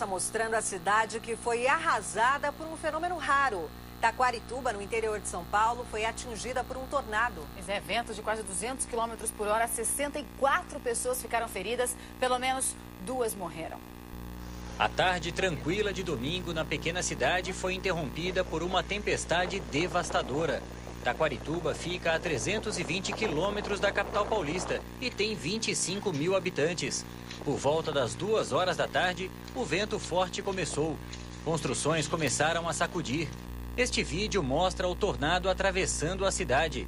Mostrando a cidade que foi arrasada por um fenômeno raro. Taquarituba, no interior de São Paulo, foi atingida por um tornado. Ventos de quase 200 km por hora, 64 pessoas ficaram feridas, pelo menos 2 morreram. A tarde tranquila de domingo na pequena cidade foi interrompida por uma tempestade devastadora. Taquarituba fica a 320 quilômetros da capital paulista e tem 25 mil habitantes. Por volta das 2 horas da tarde, o vento forte começou. Construções começaram a sacudir. Este vídeo mostra o tornado atravessando a cidade.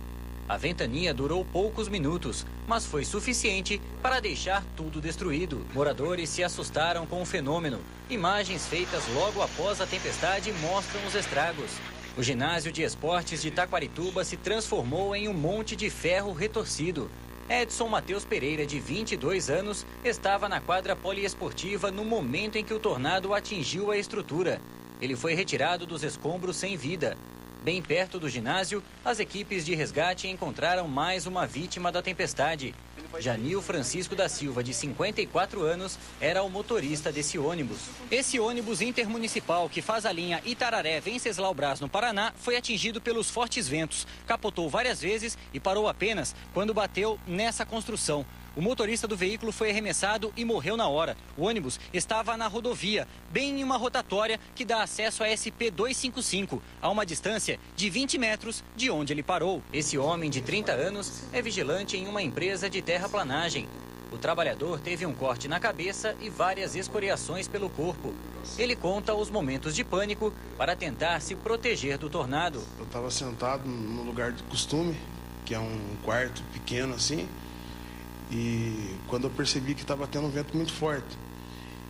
A ventania durou poucos minutos, mas foi suficiente para deixar tudo destruído. Moradores se assustaram com o fenômeno. Imagens feitas logo após a tempestade mostram os estragos. O ginásio de esportes de Taquarituba se transformou em um monte de ferro retorcido. Edson Matheus Pereira, de 22 anos, estava na quadra poliesportiva no momento em que o tornado atingiu a estrutura. Ele foi retirado dos escombros sem vida. Bem perto do ginásio, as equipes de resgate encontraram mais uma vítima da tempestade. Janil Francisco da Silva, de 54 anos, era o motorista desse ônibus. Esse ônibus intermunicipal que faz a linha Itararé-Venceslau Braz, no Paraná, foi atingido pelos fortes ventos. Capotou várias vezes e parou apenas quando bateu nessa construção. O motorista do veículo foi arremessado e morreu na hora. O ônibus estava na rodovia, bem em uma rotatória que dá acesso à SP-255, a uma distância de 20 metros de onde ele parou. Esse homem de 30 anos é vigilante em uma empresa de terraplanagem. O trabalhador teve um corte na cabeça e várias escoriações pelo corpo. Ele conta os momentos de pânico para tentar se proteger do tornado. Eu estava sentado no lugar de costume, que é um quarto pequeno assim. E quando eu percebi que estava tendo um vento muito forte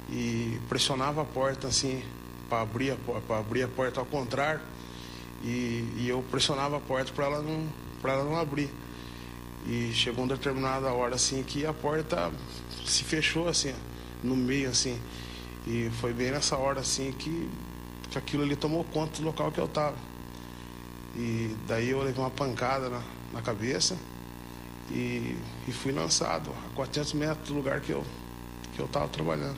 e pressionava a porta assim para abrir a porta ao contrário, e eu pressionava a porta para ela não abrir. E chegou uma determinada hora assim que a porta se fechou assim no meio assim, e foi bem nessa hora assim que aquilo ali tomou conta do local que eu estava. E daí eu levei uma pancada na cabeça. E fui lançado a 400 metros do lugar que eu estava trabalhando.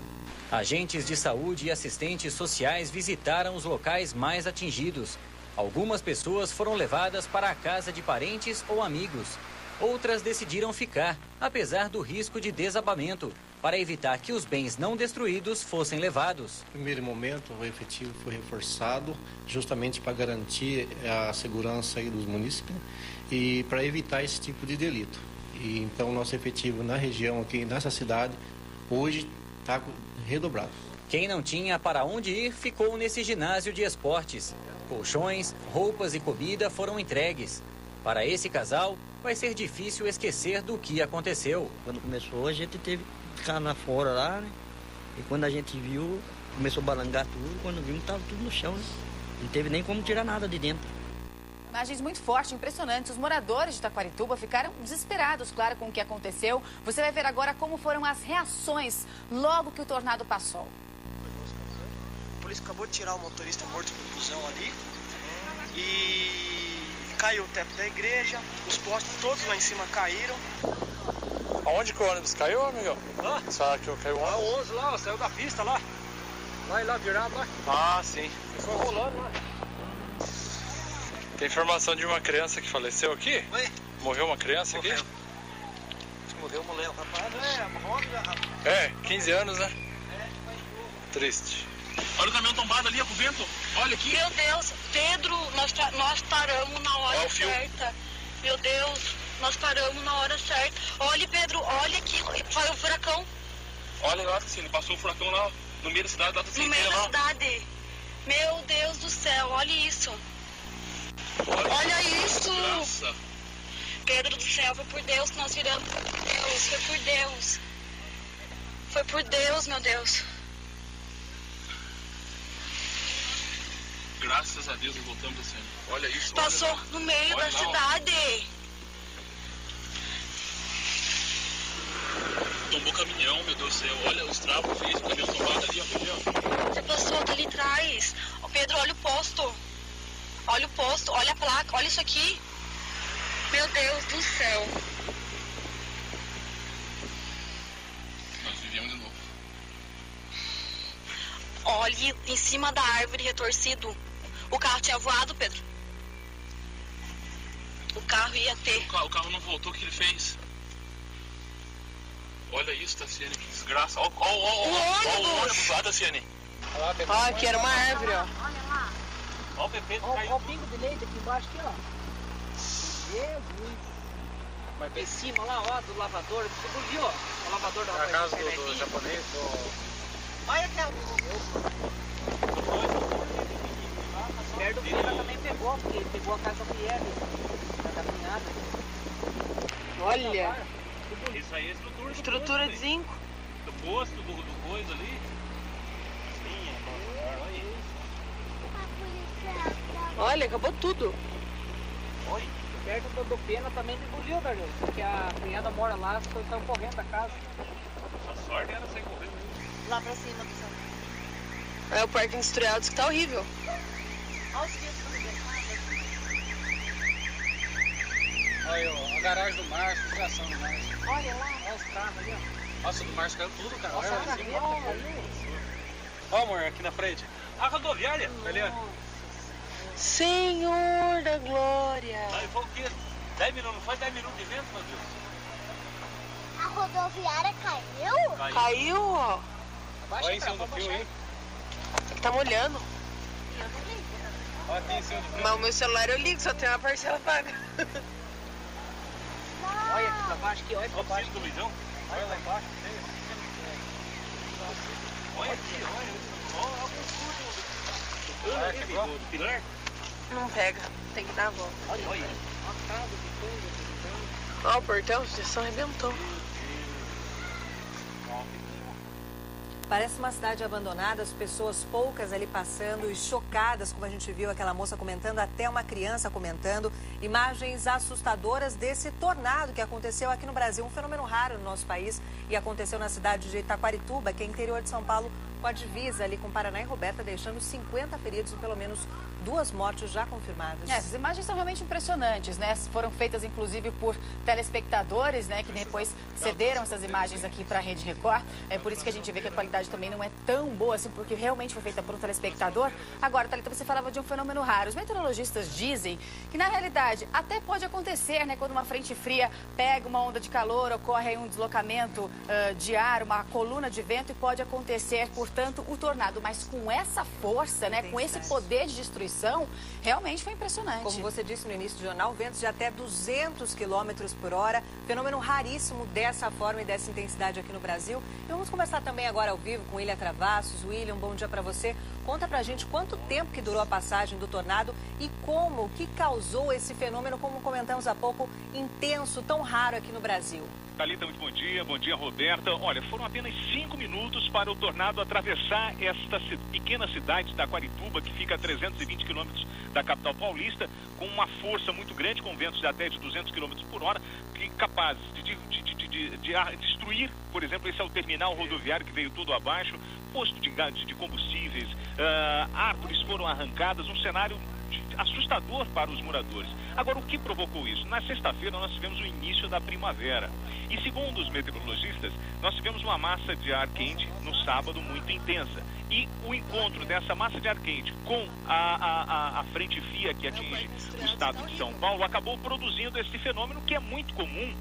Agentes de saúde e assistentes sociais visitaram os locais mais atingidos. Algumas pessoas foram levadas para a casa de parentes ou amigos. Outras decidiram ficar, apesar do risco de desabamento, para evitar que os bens não destruídos fossem levados. No primeiro momento, o efetivo foi reforçado justamente para garantir a segurança aí dos munícipes e para evitar esse tipo de delito. E então, nosso efetivo na região, aqui nessa cidade, hoje está redobrado. Quem não tinha para onde ir ficou nesse ginásio de esportes. Colchões, roupas e comida foram entregues. Para esse casal, vai ser difícil esquecer do que aconteceu. Quando começou, a gente teve que ficar na fora lá, né? E quando a gente viu, começou a balangar tudo. Quando vimos, estava tudo no chão, né? Não teve nem como tirar nada de dentro. Imagens muito fortes, impressionantes. Os moradores de Taquarituba ficaram desesperados, claro, com o que aconteceu. Você vai ver agora como foram as reações logo que o tornado passou. A polícia acabou de tirar o motorista morto do busão ali. E caiu o teto da igreja, os postes todos lá em cima caíram. Aonde que o ônibus caiu, amigão? Hã? Será que caiu o ônibus? O 11 lá, saiu da pista lá. Lá virado lá. Ah, sim. Foi rolando lá. Tem informação de uma criança que faleceu aqui? Oi? Morreu uma criança aqui? Morreu uma mulher, rapaz. 15 anos, né? Triste. Olha o caminhão tombado ali, com o vento. Olha aqui. Meu Deus, Pedro, nós paramos na hora certa. Meu Deus, nós paramos na hora certa. Olha, Pedro, olha aqui, foi o furacão. Olha, eu acho que sim, ele passou o furacão lá no meio da cidade, lá no meio da cidade. Meu Deus do céu, olha isso. Olha isso. Nossa. Pedro do céu, foi por Deus que nós viramos. Deus, foi por Deus. Foi por Deus, meu Deus. Graças a Deus, voltamos assim. Olha isso. Passou olha, no meio da cidade. Tombou caminhão, meu Deus do céu. Olha o estrago que fez, o caminhão tombado ali, ó. Já passou dali atrás. Pedro, olha o posto. Olha o posto, olha a placa, olha isso aqui. Meu Deus do céu. Nós vivemos de novo. Olhe em cima da árvore retorcido. O carro tinha voado, Pedro. O carro ia ter. O carro não voltou, o que ele fez? Olha isso, Tassiane, que desgraça. Olha o ônibus lá, Tassiane. Ó, aqui era uma árvore, ó. Olha lá. Olha o Pepe. Olha o pingo de leite aqui embaixo, aqui, ó. Jesus. Mas em cima lá, ó, do lavador. Você viu, ó? O lavador da a casa do japonês. Olha aquela. Perto do Pena também pegou, porque ele pegou a casa Pierre na caminhada. Olha. Isso aí é estrutura. Estrutura de zinco. Do posto, do coisa ali. Olha, acabou tudo. Oi. Perto do Pena também engoliu, Darley. Porque a cunhada mora lá, estão correndo da casa. A sorte era sair correndo. Lá pra cima do céu. É o parque industrial, diz que tá horrível. Olha os fios do Olha a garagem do Márcio, a criação do Márcio. Olha lá, olha os carros ali, ó. Nossa, do Márcio caiu tudo, cara. Nossa, olha ali. Ó, amor, aqui na frente. A rodoviária, ali, ó. Senhor da glória. Aí foi o quê? 10 minutos, não foi 10 minutos de vento, meu Deus? A rodoviária caiu? Caiu, ó. Olha em cima do fio aí. Tá molhando. Olha aqui em cima do fio. Mas o meu celular eu ligo, só tem uma parcela paga. Olha aqui pra baixo, aqui, olha pra baixo. Olha o Luizão. Olha lá embaixo. Olha aqui, olha. Olha o cano do pilar. Não pega, tem que dar a volta. Olha, olha. Olha a casa de coisa. Ó, o portão, a direção arrebentou. Parece uma cidade abandonada, as pessoas poucas ali passando e chocadas, como a gente viu aquela moça comentando, até uma criança comentando. Imagens assustadoras desse tornado que aconteceu aqui no Brasil, um fenômeno raro no nosso país, e aconteceu na cidade de Itaquarituba, que é interior de São Paulo, com a divisa ali com Paraná e Roberta, deixando 50 feridos e pelo menos 2 mortes já confirmadas. Essas imagens são realmente impressionantes, né? Foram feitas inclusive por telespectadores, né? Que depois cederam essas imagens aqui para a Rede Record. É por isso que a gente vê que a qualidade também não é tão boa assim, porque realmente foi feita por um telespectador. Agora, Thalita, você falava de um fenômeno raro. Os meteorologistas dizem que, na realidade, até pode acontecer, né? Quando uma frente fria pega uma onda de calor, ocorre aí um deslocamento de ar, uma coluna de vento, e pode acontecer, portanto, o tornado. Mas com essa força, né? Com esse poder de destruição, realmente foi impressionante. Como você disse no início do jornal, ventos de até 200 km por hora, fenômeno raríssimo dessa forma e dessa intensidade aqui no Brasil. E vamos conversar também agora ao vivo com William Travassos. William, bom dia para você. Conta pra gente quanto tempo que durou a passagem do tornado e como, o que causou esse fenômeno, como comentamos há pouco, intenso, tão raro aqui no Brasil. Thalita, muito bom dia Roberta. Olha, foram apenas 5 minutos para o tornado atravessar esta pequena cidade de Itaquarituba, que fica a 320 quilômetros da capital paulista, com uma força muito grande, com ventos de até de 200 quilômetros por hora, que capazes de destruir, por exemplo, esse é o terminal rodoviário que veio tudo abaixo, posto de combustíveis, árvores foram arrancadas, um cenário assustador para os moradores. Agora, o que provocou isso? Na sexta-feira nós tivemos o início da primavera e, segundo os meteorologistas, nós tivemos uma massa de ar quente no sábado muito intensa, e o encontro dessa massa de ar quente com a frente fria que atinge o estado de São Paulo acabou produzindo esse fenômeno que é muito comum,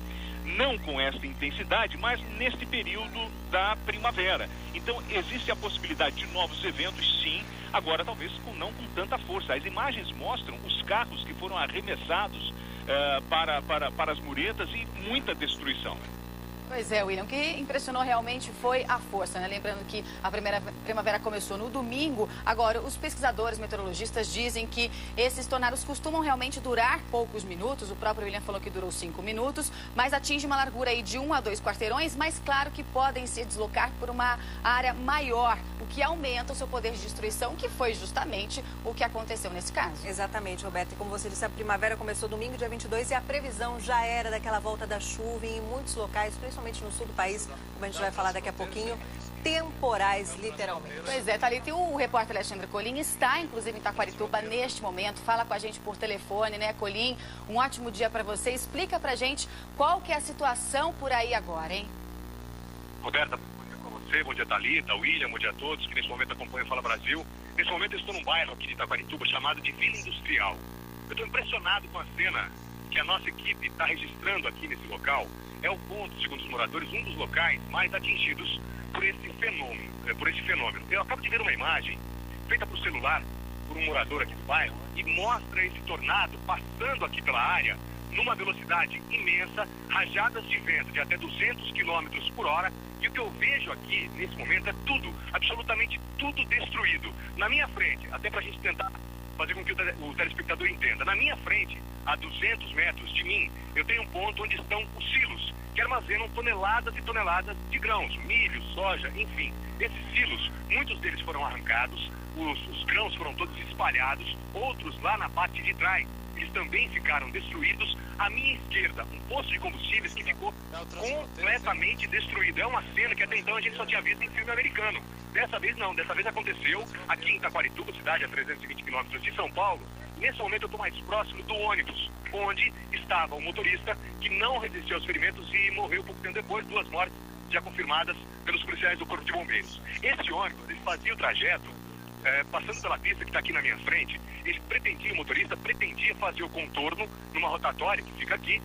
não com esta intensidade, mas neste período da primavera. Então, existe a possibilidade de novos eventos, sim, agora talvez não com tanta força. As imagens mostram os carros que foram arremessados para as muretas e muita destruição. Pois é, William, o que impressionou realmente foi a força, né? Lembrando que a primeira primavera começou no domingo. Agora, os pesquisadores meteorologistas dizem que esses tornados costumam realmente durar poucos minutos. O próprio William falou que durou 5 minutos, mas atinge uma largura aí de 1 a 2 quarteirões, mas claro que podem se deslocar por uma área maior, o que aumenta o seu poder de destruição, que foi justamente o que aconteceu nesse caso. Exatamente, Roberto. E como você disse, a primavera começou domingo, dia 22, e a previsão já era daquela volta da chuva em muitos locais, principalmente no sul do país, como a gente vai falar daqui a pouquinho, temporais, literalmente. Pois é, Thalita, e o repórter Alexandre Colim está, inclusive, em Itaquarituba neste momento, fala com a gente por telefone, né, Colim? Um ótimo dia para você. Explica pra gente qual que é a situação por aí agora, hein? Roberta, com você, bom dia Thalita, William, bom dia a todos que nesse momento acompanham o Fala Brasil. Nesse momento eu estou num bairro aqui de Itaquarituba chamado de Vila Industrial. Eu estou impressionado com a cena que a nossa equipe está registrando aqui nesse local. É o ponto, segundo os moradores, um dos locais mais atingidos por esse fenômeno. Eu acabo de ver uma imagem feita por celular por um morador aqui do bairro e mostra esse tornado passando aqui pela área numa velocidade imensa, rajadas de vento de até 200 km por hora. E o que eu vejo aqui nesse momento é tudo, absolutamente tudo destruído. Na minha frente, até para a gente tentar fazer com que o telespectador entenda, na minha frente, a 200 metros de mim, eu tenho um ponto onde estão os silos, que armazenam toneladas e toneladas de grãos, milho, soja, enfim. Esses silos, muitos deles foram arrancados, os grãos foram todos espalhados, outros lá na parte de trás, eles também ficaram destruídos. À minha esquerda, um posto de combustíveis que ficou completamente destruído. É uma cena que até então a gente só tinha visto em filme americano. Dessa vez não, dessa vez aconteceu aqui em Itaquarituba, cidade a 320 quilômetros de São Paulo. Nesse momento eu estou mais próximo do ônibus, onde estava o motorista que não resistiu aos ferimentos e morreu pouco tempo depois, 2 mortes já confirmadas pelos policiais do Corpo de Bombeiros. Esse ônibus, ele fazia o trajeto passando pela pista que está aqui na minha frente. O motorista pretendia fazer o contorno numa rotatória que fica aqui,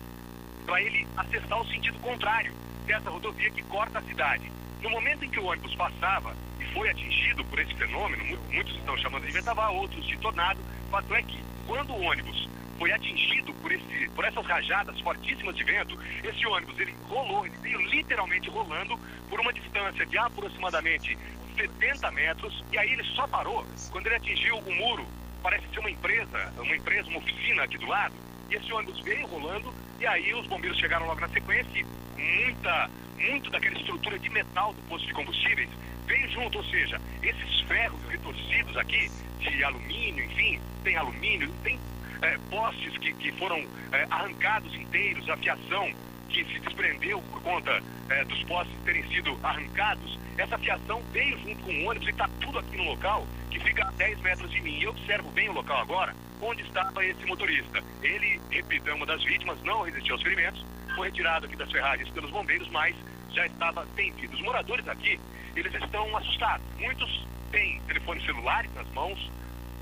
para ele acessar o sentido contrário dessa rodovia que corta a cidade. No momento em que o ônibus passava e foi atingido por esse fenômeno, muitos estão chamando de vendaval, outros de tornado, o fato é que quando o ônibus foi atingido por essas rajadas fortíssimas de vento, esse ônibus ele rolou, ele veio literalmente rolando por uma distância de aproximadamente 70 metros, e aí ele só parou quando ele atingiu o muro, parece ser uma empresa, uma oficina aqui do lado, e esse ônibus veio rolando, e aí os bombeiros chegaram logo na sequência e muito daquela estrutura de metal do posto de combustíveis veio junto, ou seja, esses ferros retorcidos aqui, de alumínio, enfim, tem alumínio, tem postes que foram arrancados inteiros, a fiação que se desprendeu por conta dos postes terem sido arrancados, essa fiação veio junto com o ônibus e está tudo aqui no local que fica a 10 metros de mim. E eu observo bem o local agora, onde estava esse motorista. Ele, repito, é uma das vítimas, não resistiu aos ferimentos, foi retirado aqui das ferragens pelos bombeiros, mas já estava bem-vindo. Os moradores aqui, eles estão assustados. Muitos têm telefones celulares nas mãos,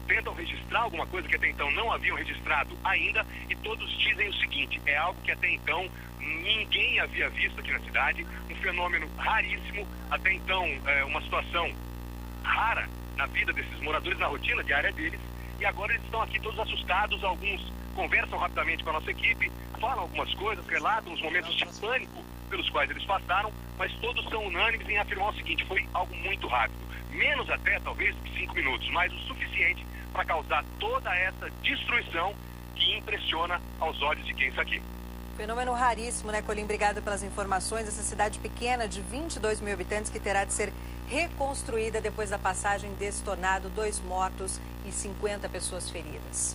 tentam registrar alguma coisa que até então não haviam registrado ainda, e todos dizem o seguinte: é algo que até então ninguém havia visto aqui na cidade, um fenômeno raríssimo, até então uma situação rara na vida desses moradores, na rotina diária deles, e agora eles estão aqui todos assustados. Alguns conversam rapidamente com a nossa equipe, falam algumas coisas, relatam os momentos de pânico pelos quais eles passaram, mas todos são unânimes em afirmar o seguinte: foi algo muito rápido, menos até talvez 5 minutos, mas o suficiente para causar toda essa destruição que impressiona aos olhos de quem está aqui. Fenômeno raríssimo, né, Colim? Obrigada pelas informações. Essa cidade pequena de 22 mil habitantes que terá de ser reconstruída depois da passagem desse tornado, 2 mortos e 50 pessoas feridas.